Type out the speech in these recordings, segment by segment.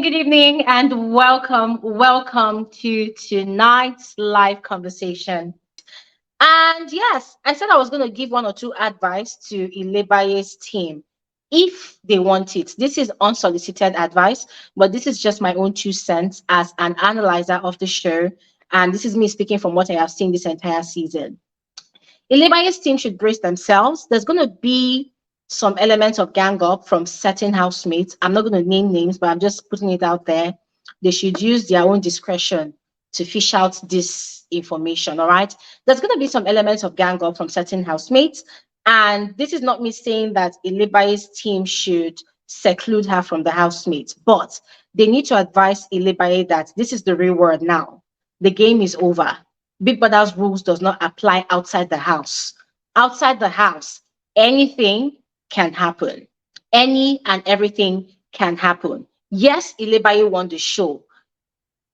good evening, and welcome to tonight's live conversation. And yes, I said I was going to give one or two advice to Ilebaye's team if they want it. This is unsolicited advice, but this is just my own 2 cents as an analyzer of the show. And this is me speaking from what I have seen this entire season. Ilebaye's team should brace themselves. There's going to be some elements of gang up from certain housemates. I'm not going to name names, but I'm just putting it out there. They should use their own discretion to fish out this information, all right? There's going to be some elements of gang up from certain housemates. And this is not me saying that Ilebaye's team should seclude her from the housemates, but they need to advise Ilebaye that this is the real world now. The game is over. Big Brother's rules does not apply outside the house. Outside the house, anything can happen. Any and everything can happen. Yes, Ilebaye won the show.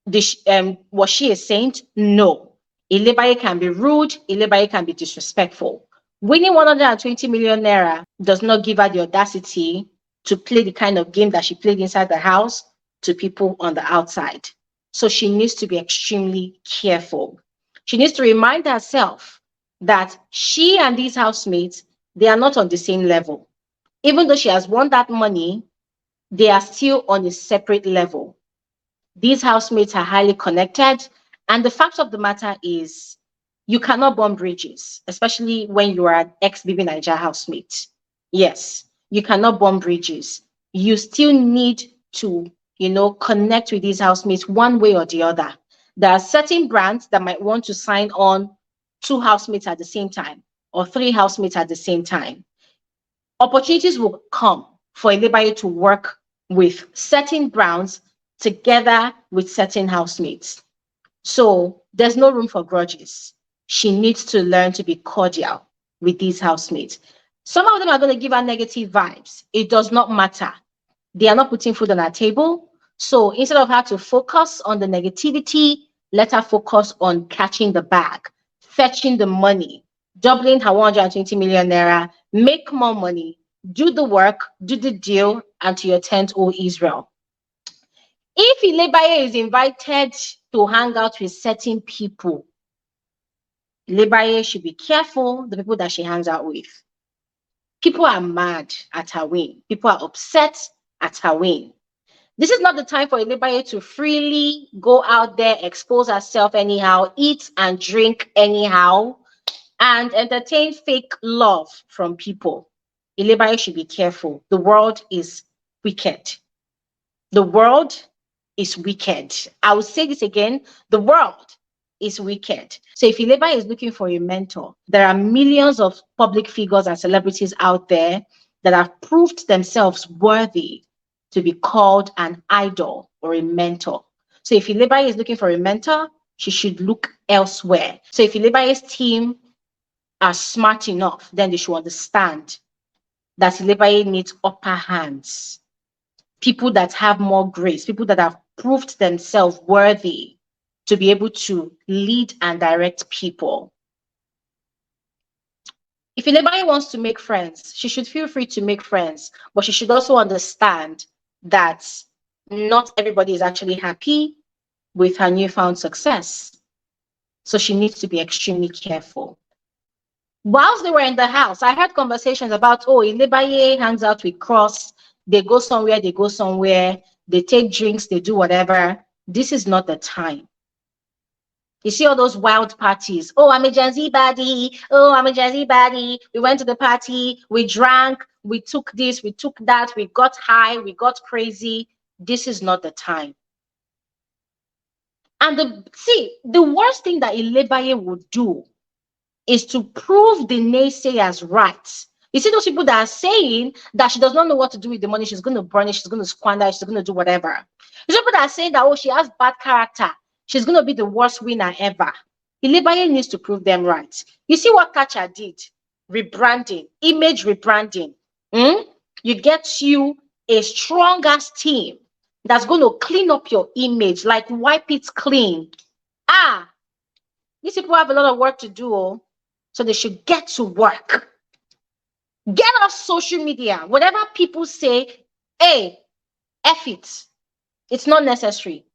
Was she a saint? No. Ilebaye can be rude. Ilebaye can be disrespectful. Winning 120 million naira does not give her the audacity to play the kind of game that she played inside the house to people on the outside. So she needs to be extremely careful. She needs to remind herself that she and these housemates, they are not on the same level. Even though she has won that money, they are still on a separate level. These housemates are highly connected. And the fact of the matter is, you cannot burn bridges, especially when you are an ex-Bbnaija housemate. Yes, you cannot burn bridges. You still need to, connect with these housemates one way or the other. There are certain brands that might want to sign on 2 housemates at the same time or 3 housemates at the same time. Opportunities will come for Ilebaye to work with certain brands together with certain housemates. So there's no room for grudges. She needs to learn to be cordial with these housemates. Some of them are going to give her negative vibes. It does not matter. They are not putting food on our table. So instead of her to focus on the negativity, let her focus on catching the bag, fetching the money, doubling her 120 million naira, make more money, do the work, do the deal, and to your tent, O Israel. If Ilebaye is invited to hang out with certain people, Ilebaye should be careful the people that she hangs out with. People are mad at her win. People are upset at her win. This is not the time for Ilebaye to freely go out there, expose herself anyhow, eat and drink anyhow, and entertain fake love from people. Ilebaye should be careful. The world is wicked. The world is wicked. I will say this again. The world is wicked. So if Ilebaye is looking for a mentor, there are millions of public figures and celebrities out there that have proved themselves worthy to be called an idol or a mentor. So if Ilebaye is looking for a mentor, she should look elsewhere. So if Ilebaye's team are smart enough, then they should understand that Ilebaye needs upper hands. People that have more grace, people that have proved themselves worthy to be able to lead and direct people. If Ilebaye wants to make friends, she should feel free to make friends, but she should also understand that not everybody is actually happy with her newfound success. So she needs to be extremely careful. Whilst they were in the house, I heard conversations about, Ilebaye hangs out with Cross, they go somewhere, they take drinks, they do whatever. This is not the time. You see all those wild parties. Oh, I'm a Gen Z baddie. Oh, I'm a Gen Z baddie. We went to the party, we drank, we took this, we took that, we got high, we got crazy. This is not the time. And the worst thing that Ilebaye would do is to prove the naysayers right. You see those people that are saying that she does not know what to do with the money, she's going to burn it, she's going to squander it, she's going to do whatever. These people that are saying that, she has bad character, she's going to be the worst winner ever. Ilebaye needs to prove them right. You see what Kacha did? Rebranding, image rebranding. You get you a strong-ass team that's going to clean up your image, like wipe it clean. These people have a lot of work to do, so they should get to work. Get off social media. Whatever people say, hey, F it. It's not necessary.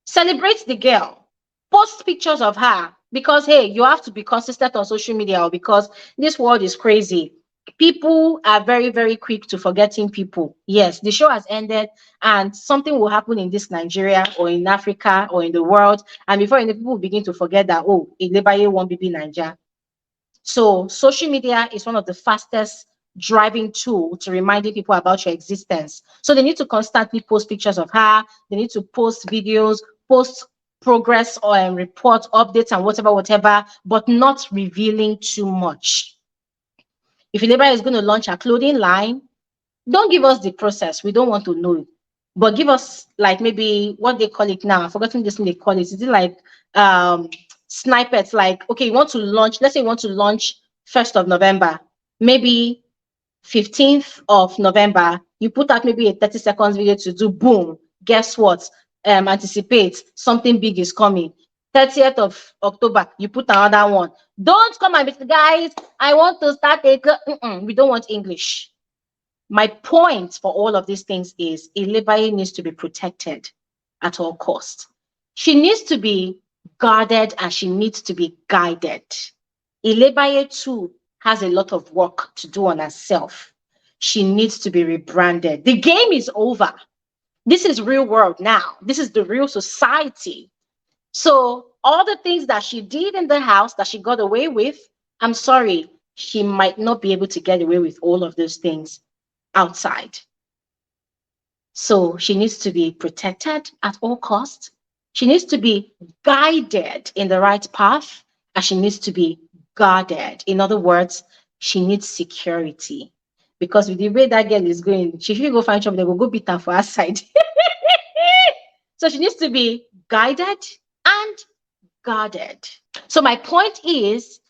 Celebrate the girl. Post pictures of her because, hey, you have to be consistent on social media because this world is crazy. People are very, very quick to forgetting people. Yes, the show has ended and something will happen in this Nigeria or in Africa or in the world. And before any people will begin to forget that, oh, Ilebaye won't be Bbnaija. So social media is one of the fastest driving tool to reminding people about your existence. So they need to constantly post pictures of her. They need to post videos, post progress or report updates and whatever, but not revealing too much. If Ilebaye is going to launch a clothing line, don't give us the process. We don't want to know. But give us like maybe what they call it now. I've forgotten this thing they call it. Is it like snippets? Like, okay, you want to launch, let's say you want to launch 1st of November, maybe 15th of November, you put out maybe a 30 seconds video to do boom. Guess what? Anticipate something big is coming. 30th of October, you put another one. Don't come and be, guys, I want to start a we don't want English. My point for all of these things is Ilebaye needs to be protected at all costs. She needs to be guarded and she needs to be guided. Ilebaye too has a lot of work to do on herself. She needs to be rebranded. The game is over. This is real world now. This is the real society. So all the things that she did in the house that she got away with, I'm sorry, she might not be able to get away with all of those things outside. So she needs to be protected at all costs. She needs to be guided in the right path, and she needs to be guarded. In other words, she needs security. Because with the way that girl is going, she should go find trouble, they will go beat her for her side. So she needs to be guided and guarded. So my point is,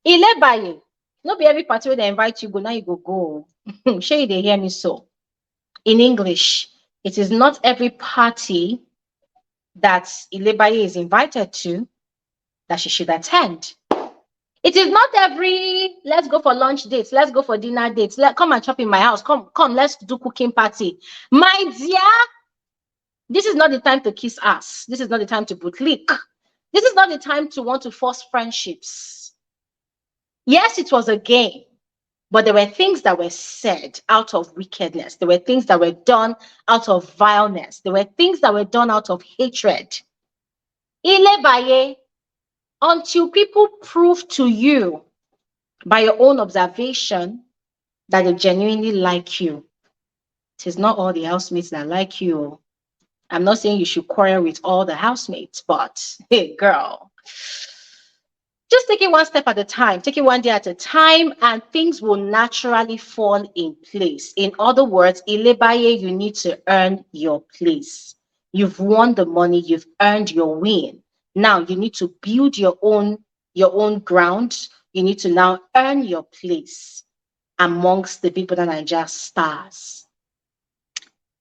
Ilebaye, not be every party where they invite you, go now you go. Sure, you they hear me so. In English, it is not every party that Ilebaye is invited to that she should attend. It is not every let's go for lunch dates, let's go for dinner dates, come and chop in my house, come, let's do cooking party. My dear, this is not the time to kiss ass. This is not the time to bootlick. This is not the time to want to force friendships. Yes, it was a game, but there were things that were said out of wickedness. There were things that were done out of vileness. There were things that were done out of hatred. Ilebaye, until people prove to you by your own observation that they genuinely like you, it is not all the housemates that like you. I'm not saying you should quarrel with all the housemates, but hey, girl, just take it one step at a time, take it one day at a time, and things will naturally fall in place. In other words, Ilebaye, you need to earn your place. You've won the money, you've earned your win. Now you need to build your own ground. You need to now earn your place amongst the Brother Naija stars.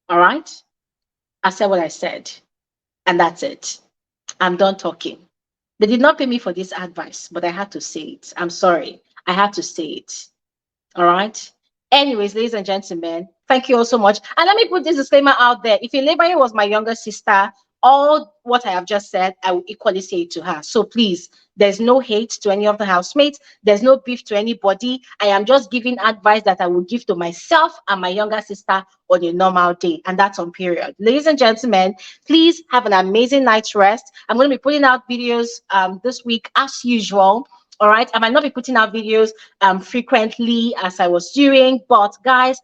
All right? I said what I said, and that's it. I'm done talking. They did not pay me for this advice, but I had to say it. I'm sorry. I had to say it. All right? Anyways, ladies and gentlemen, thank you all so much. And let me put this disclaimer out there. If Ilebaye was my younger sister, all what I have just said, I will equally say it to her. So please, there's no hate to any of the housemates. There's no beef to anybody. I am just giving advice that I will give to myself and my younger sister on a normal day. And that's on period. Ladies and gentlemen, please have an amazing night's rest. I'm going to be putting out videos this week as usual. All right. I might not be putting out videos frequently as I was doing, but guys,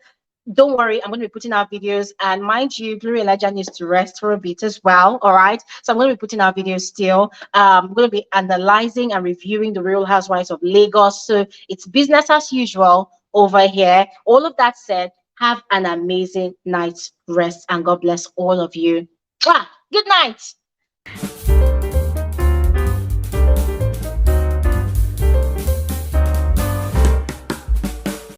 don't worry, I'm going to be putting out videos, and mind you, Glory Elijah needs to rest for a bit as well. All right, so I'm going to be putting out videos still. I'm going to be analyzing and reviewing the Real Housewives of Lagos. So it's business as usual over here. All of that said, have an amazing night's rest, and God bless all of you. Good night.